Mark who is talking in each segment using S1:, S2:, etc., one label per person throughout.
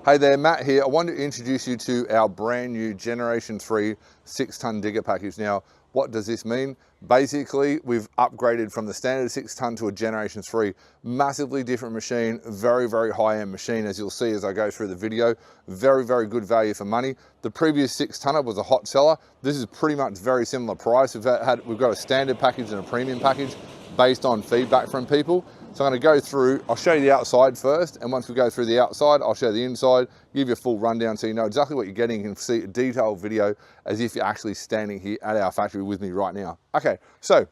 S1: Hey there, Matt here. I wanted to introduce you to our brand new Generation 3 6-ton digger package. Now, what does this mean? Basically, we've upgraded from the standard 6-ton to a Generation 3. Massively different machine, very, very high-end machine, as you'll see as I go through the video. Very, very good value for money. The previous 6-tonner was a hot seller. This is pretty much very similar price. We've got a standard package and a premium package based on feedback from people. So I'm going to go through, I'll show you the outside first, and once we go through the outside, I'll show you the inside, give you a full rundown so you know exactly what you're getting. You can see a detailed video as if you're actually standing here at our factory with me right now. Okay, so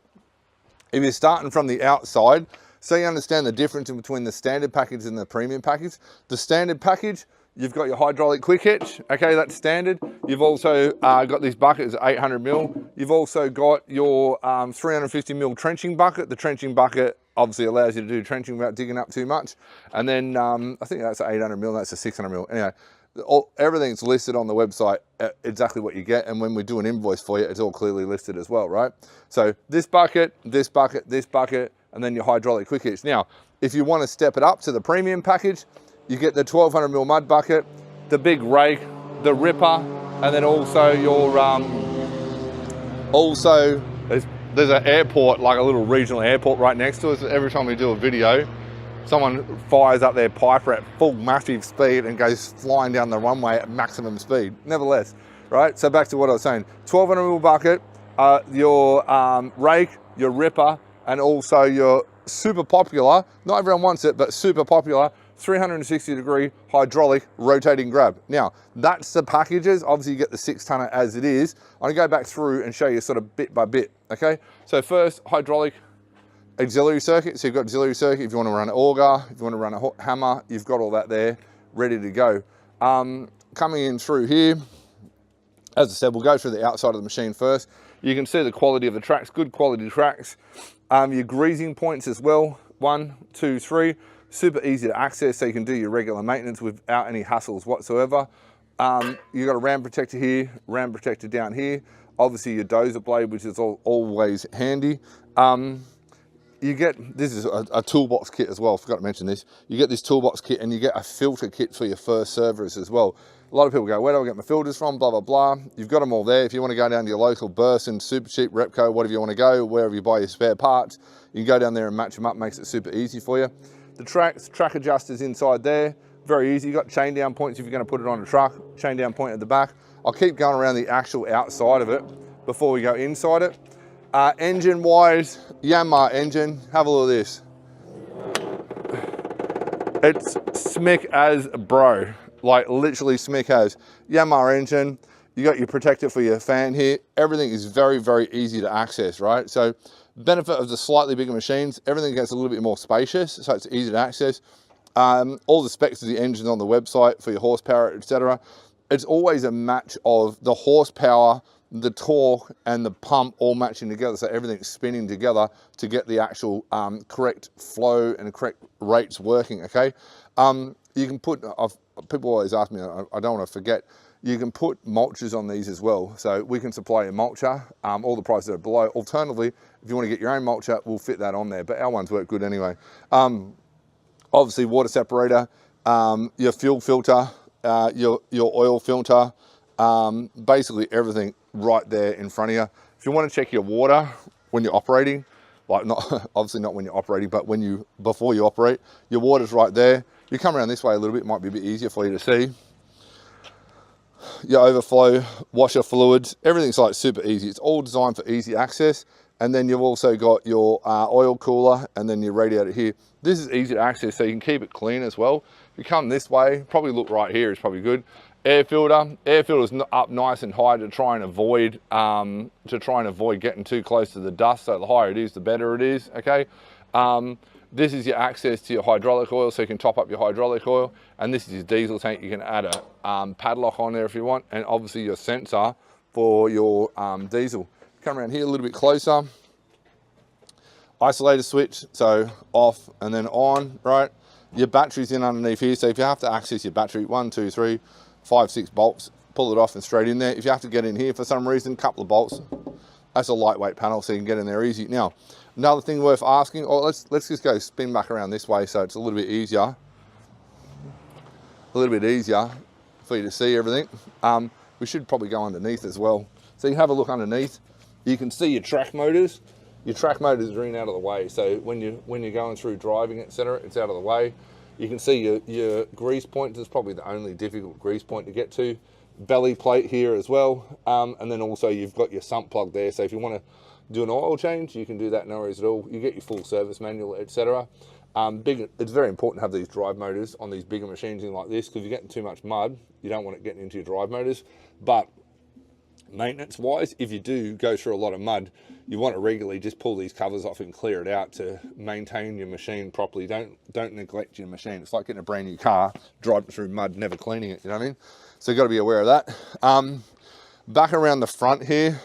S1: if you're starting from the outside, so you understand the difference in between the standard package and the premium package. The standard package, you've got your hydraulic quick hitch, okay, that's standard. You've also got these buckets, 800 mil. You've also got your 350 mil trenching bucket. The trenching bucket obviously allows you to do trenching without digging up too much. And then I think that's 800 mil, that's a 600 mil. Anyway, everything's listed on the website, exactly what you get. And when we do an invoice for you, it's all clearly listed as well, right? So this bucket, this bucket, this bucket, and then your hydraulic quick hitch. Now, if you want to step it up to the premium package, you get the 1200 mil mud bucket, the big rake, the ripper, and then also your, there's an airport, like a little regional airport right next to us. Every time we do a video, someone fires up their piper at full massive speed and goes flying down the runway at maximum speed, nevertheless, right? So back to what I was saying, 1200 mil bucket, your rake, your ripper, and also your super popular, not everyone wants it, but super popular 360 degree hydraulic rotating grab. Now, that's the packages. Obviously you get the 6-tonner as it is. I'm gonna go back through and show you sort of bit by bit, okay? So first, hydraulic auxiliary circuit. So you've got auxiliary circuit if you wanna run an auger, if you wanna run a hammer, you've got all that there, ready to go. Coming in through here, as I said, we'll go through the outside of the machine first. You can see the quality of the tracks, good quality tracks. Your greasing points as well, 1, 2, 3. Super easy to access, so you can do your regular maintenance without any hassles whatsoever. You've got a ram protector here, ram protector down here. Obviously your dozer blade, which is always handy. You get, this is a toolbox kit as well, forgot to mention this. You get this toolbox kit and you get a filter kit for your first servers as well. A lot of people go, where do I get my filters from, blah, blah, blah. You've got them all there. If you want to go down to your local Burson, Super Cheap, Repco, whatever you want to go, wherever you buy your spare parts, you can go down there and match them up, makes it super easy for you. The tracks, track adjusters inside there, very easy. You've got chain down points if you're going to put it on a truck, chain down point at the back. I'll keep going around the actual outside of it before we go inside it. Engine wise, Yanmar engine, have a look at this. It's smick as bro, like literally smick as. Yanmar engine, you got your protector for your fan here. Everything is very, very easy to access, right? So benefit of the slightly bigger machines, everything gets a little bit more spacious, so it's easy to access. All the specs of the engines on the website for your horsepower, etc. It's always a match of the horsepower, the torque, and the pump all matching together, so everything's spinning together to get the actual correct flow and correct rates working, okay? You can put, people always ask me, I don't want to forget, you can put mulchers on these as well. So we can supply a mulcher, all the prices are below. Alternatively, if you want to get your own mulcher, we'll fit that on there, but our ones work good anyway. Obviously water separator, your fuel filter, your oil filter, basically everything right there in front of you. If you want to check your water when you're operating, like not obviously not when you're operating, but before you operate, your water's right there. You come around this way a little bit, might be a bit easier for you to see. Your overflow, washer fluids, everything's like super easy. It's all designed for easy access. And then you've also got your oil cooler and then your radiator here. This is easy to access, so you can keep it clean as well. If you come this way, probably look right here is probably good. Air filter's up nice and high to try and avoid getting too close to the dust. So the higher it is, the better it is. Okay. This is your access to your hydraulic oil, so you can top up your hydraulic oil. And this is your diesel tank. You can add a padlock on there if you want, and obviously your sensor for your diesel. Come around here a little bit closer. Isolator switch, so off and then on, right? Your battery's in underneath here, so if you have to access your battery, 1, 2, 3, 5, 6 bolts, pull it off and straight in there. If you have to get in here for some reason, couple of bolts. That's a lightweight panel, so you can get in there easy. Now, another thing worth asking, or let's just go spin back around this way so it's a little bit easier. A a little bit easier for you to see everything. We should probably go underneath as well. So you have a look underneath. You can see your track motors. Your track motors are in out of the way. So when you're going through driving, etc., it's out of the way. You can see your grease point. This is probably the only difficult grease point to get to. Belly plate here as well. And then also you've got your sump plug there. So if you want to do an oil change, you can do that, no worries at all. You get your full service manual, etc. It's very important to have these drive motors on these bigger machines like this, because if you're getting too much mud, you don't want it getting into your drive motors. But maintenance wise, if you do go through a lot of mud, you want to regularly just pull these covers off and clear it out to maintain your machine properly. Don't neglect your machine. It's like getting a brand new car, driving through mud, never cleaning it, you know what I mean? So you've got to be aware of that. Back around the front here,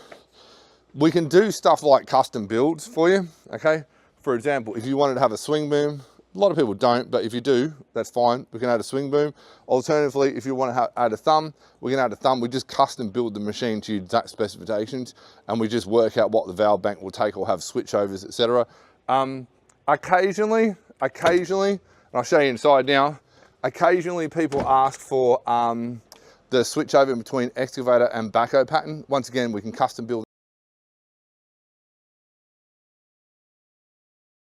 S1: we can do stuff like custom builds for you, okay? For example, if you wanted to have a swing boom, a lot of people don't, but if you do, that's fine. We can add a swing boom. Alternatively, if you want to add a thumb, we can add a thumb. We just custom build the machine to your exact specifications, and we just work out what the valve bank will take or have switchovers, etc. Occasionally, and I'll show you inside now, occasionally people ask for the switchover between excavator and backhoe pattern. Once again, we can custom build